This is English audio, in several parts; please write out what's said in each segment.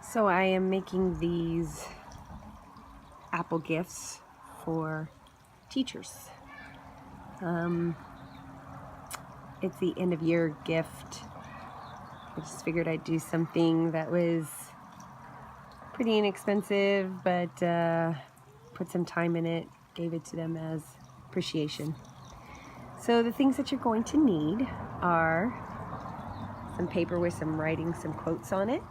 So I am making these apple gifts for teachers. It's the end of year gift. I just figured I'd do something that was pretty inexpensive, but put some time in it, gave it to them as appreciation. So the things that you're going to need are some paper with some writing, some quotes on it,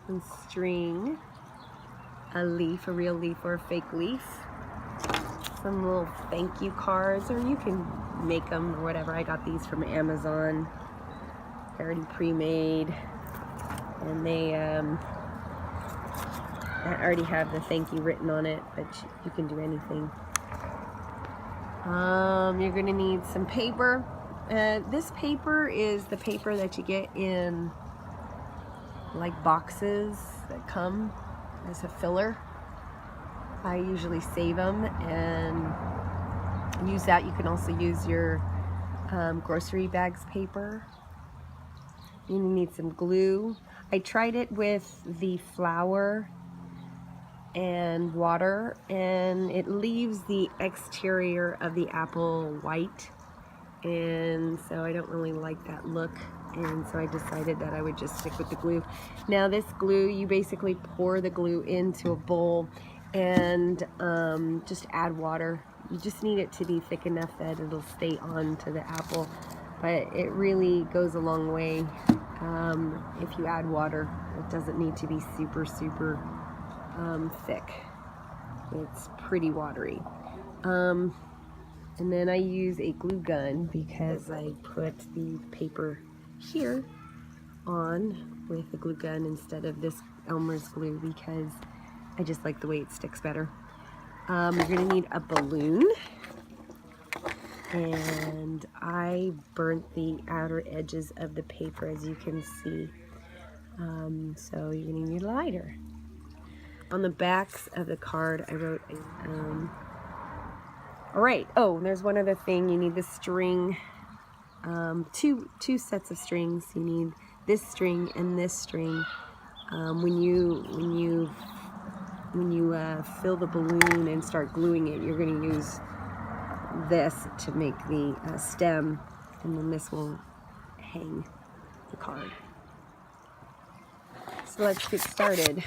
some string, a leaf, a real leaf or a fake leaf, some little thank you cards, or you can make them or whatever. I got these from Amazon. They're already pre-made, and they I already have the thank you written on it, but you can do anything. You're going to need some paper. This paper is the paper that you get in like boxes that come as a filler. I usually save them and use that. You can also use your grocery bags paper. You need some glue. I tried it with the flour and water, and it leaves the exterior of the apple white, and so I don't really like that look, and so I decided that I would just stick with the glue. Now this glue, you basically pour the glue into a bowl and just add water. You just need it to be thick enough that it'll stay on to the apple, but it really goes a long way if you add water. It doesn't need to be super thick. It's pretty watery. And then I use a glue gun because I put the paper here on with the glue gun instead of this Elmer's glue because I just like the way it sticks better. You're going to need a balloon, and I burnt the outer edges of the paper, as you can see. So you're going to need a lighter. On the backs of the card, I wrote, all right, oh, there's one other thing. You need the string, two sets of strings. You need this string and this string. When you fill the balloon and start gluing it, you're going to use this to make the stem, and then this will hang the card. So let's get started.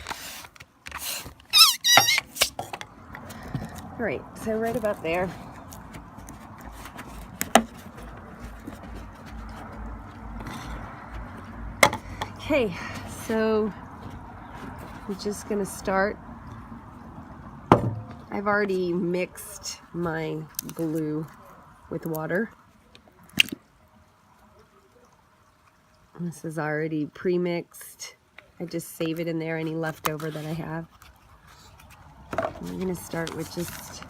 All right, so right about there. Okay, so we're just gonna start. I've already mixed my glue with water. This is already pre-mixed. I just save it in there, any leftover that I have. We're going to start with just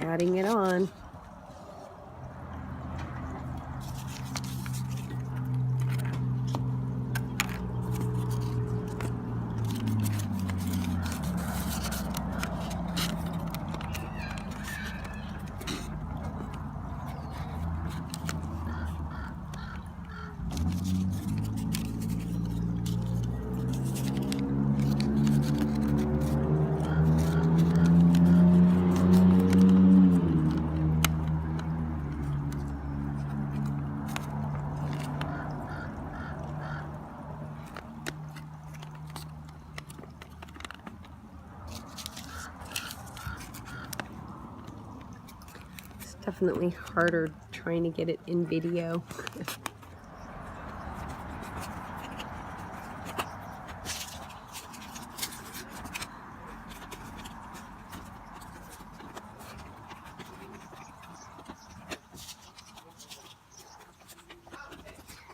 adding it on. Definitely harder trying to get it in video. You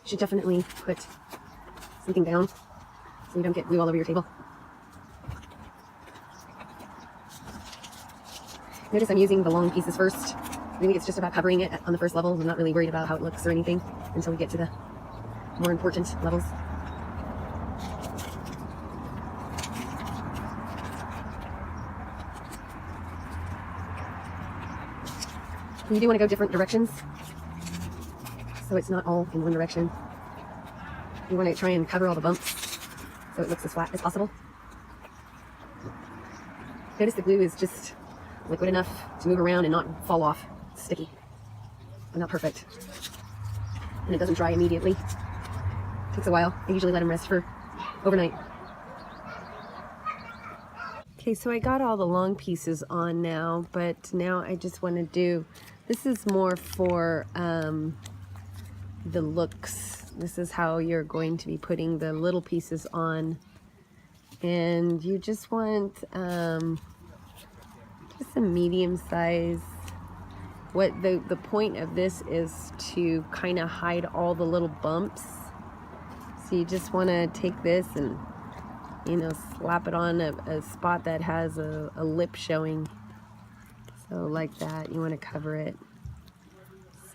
should definitely put something down so you don't get glue all over your table. Notice I'm using the long pieces first. Really, it's just about covering it on the first level. I'm not really worried about how it looks or anything until we get to the more important levels. You do want to go different directions, so it's not all in one direction. You want to try and cover all the bumps so it looks as flat as possible. Notice the glue is just liquid enough to move around and not fall off. It's sticky. But not perfect. And it doesn't dry immediately. It takes a while. I usually let them rest for overnight. Okay, so I got all the long pieces on now, but now I just want to do, this is more for the looks. This is how you're going to be putting the little pieces on. And you just want just a medium size. What the point of this is to kind of hide all the little bumps. So you just want to take this and, you know, slap it on a spot that has a lip showing. So like that, you want to cover it.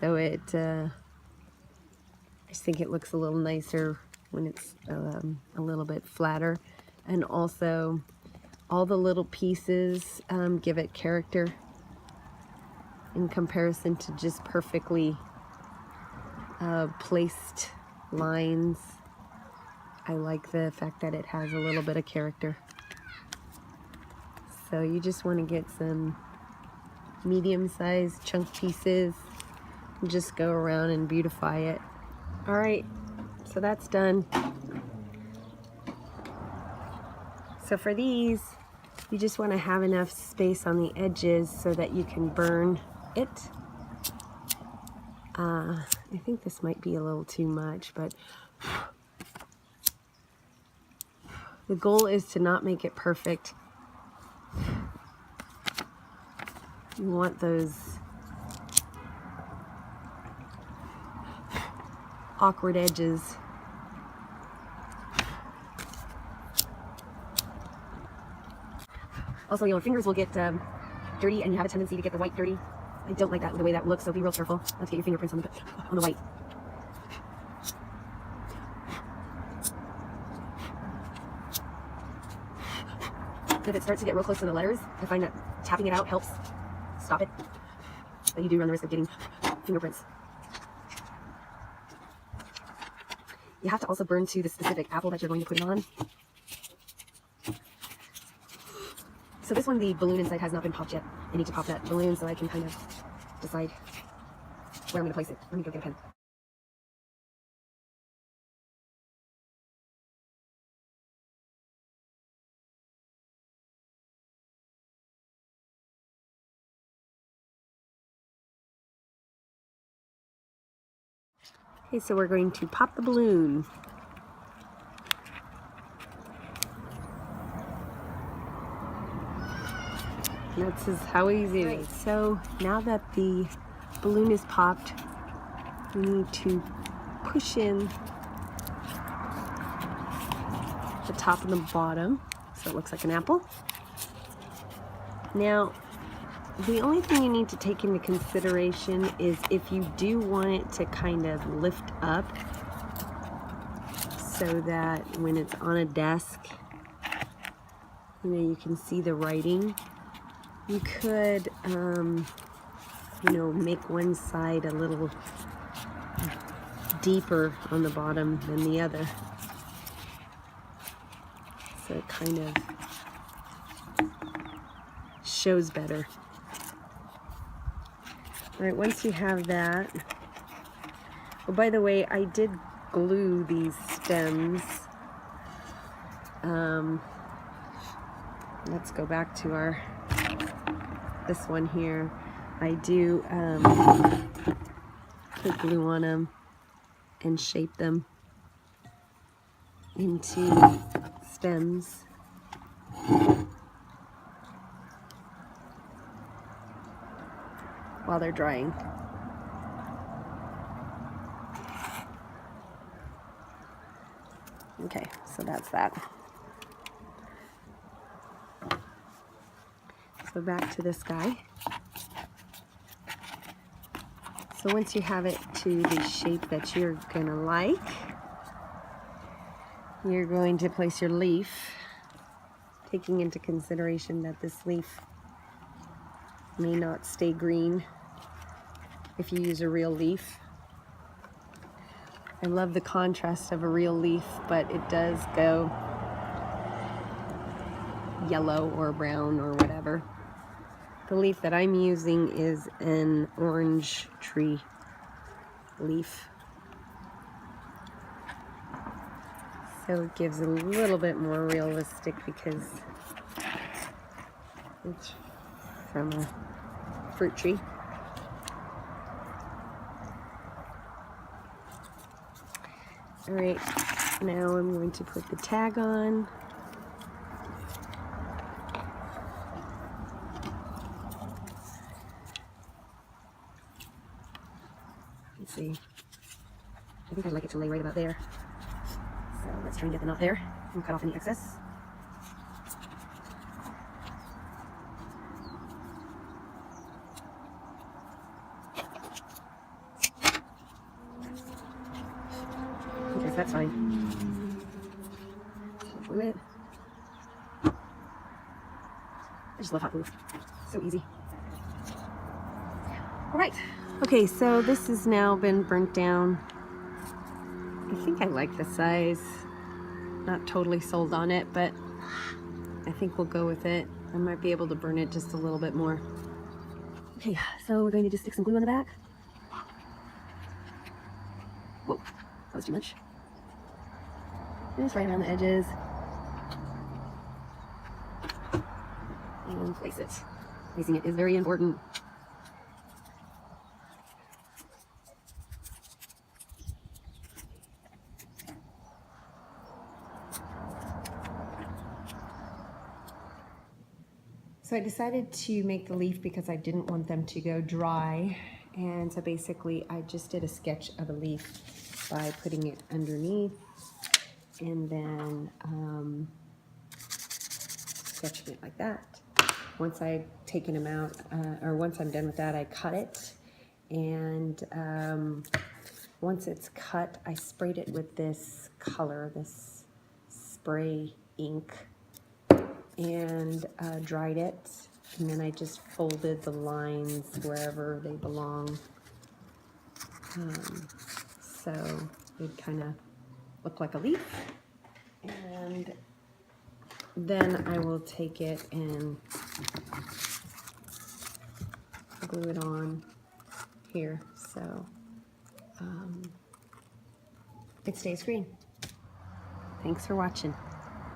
So it, I just think it looks a little nicer when it's a little bit flatter. And also, all the little pieces give it character in comparison to just perfectly placed lines. I like the fact that it has a little bit of character. So you just want to get some medium-sized chunk pieces and just go around and beautify it. All right, so that's done. So for these, you just want to have enough space on the edges so that you can burn it. I think this might be a little too much, but the goal is to not make it perfect. You want those awkward edges. Also, your fingers will get dirty, and you have a tendency to get the white dirty. I don't like that, the way that looks, so be real careful not to get your fingerprints on the white. If it starts to get real close to the letters, I find that tapping it out helps stop it. But you do run the risk of getting fingerprints. You have to also burn to the specific apple that you're going to put it on. So this one, the balloon inside has not been popped yet. I need to pop that balloon so I can kind of decide where I'm going to place it. Let me go get a pen. Okay, so we're going to pop the balloon. That's just how easy it is. So now that the balloon is popped, we need to push in the top and the bottom so it looks like an apple. Now, the only thing you need to take into consideration is if you do want it to kind of lift up so that when it's on a desk, you know, you can see the writing. You could, you know, make one side a little deeper on the bottom than the other. So it kind of shows better. All right, once you have that, oh, by the way, I did glue these stems. Let's go back to our, this one here. I do put glue on them and shape them into stems. While they're drying. Okay, so that's that. So back to this guy. So once you have it to the shape that you're gonna like, you're going to place your leaf, taking into consideration that this leaf may not stay green if you use a real leaf. I love the contrast of a real leaf, but it does go yellow or brown or whatever. The leaf that I'm using is an orange tree leaf. So it gives a little bit more realistic because it's from a fruit tree. All right, now I'm going to put the tag on. Let's see. I think I'd like it to lay right about there. So let's try and get the knot there and cut off any excess. Okay, so that's fine. Hot glue it. I just love hot glue. So easy. All right. Okay, so this has now been burnt down. I think I like the size. Not totally sold on it, but I think we'll go with it. I might be able to burn it just a little bit more. Okay, so we're going to just stick some glue on the back. Whoa, that was too much. Just right around the edges. And place it. Placing it is very important. So I decided to make the leaf because I didn't want them to go dry. And so basically I just did a sketch of a leaf by putting it underneath and then sketching it like that. Once I've taken them out, or once I'm done with that, I cut it. And once it's cut, I sprayed it with this color, this spray ink, and dried it, and then I just folded the lines wherever they belong, so it kind of look like a leaf. And then I will take it and glue it on here so it stays green. Thanks for watching.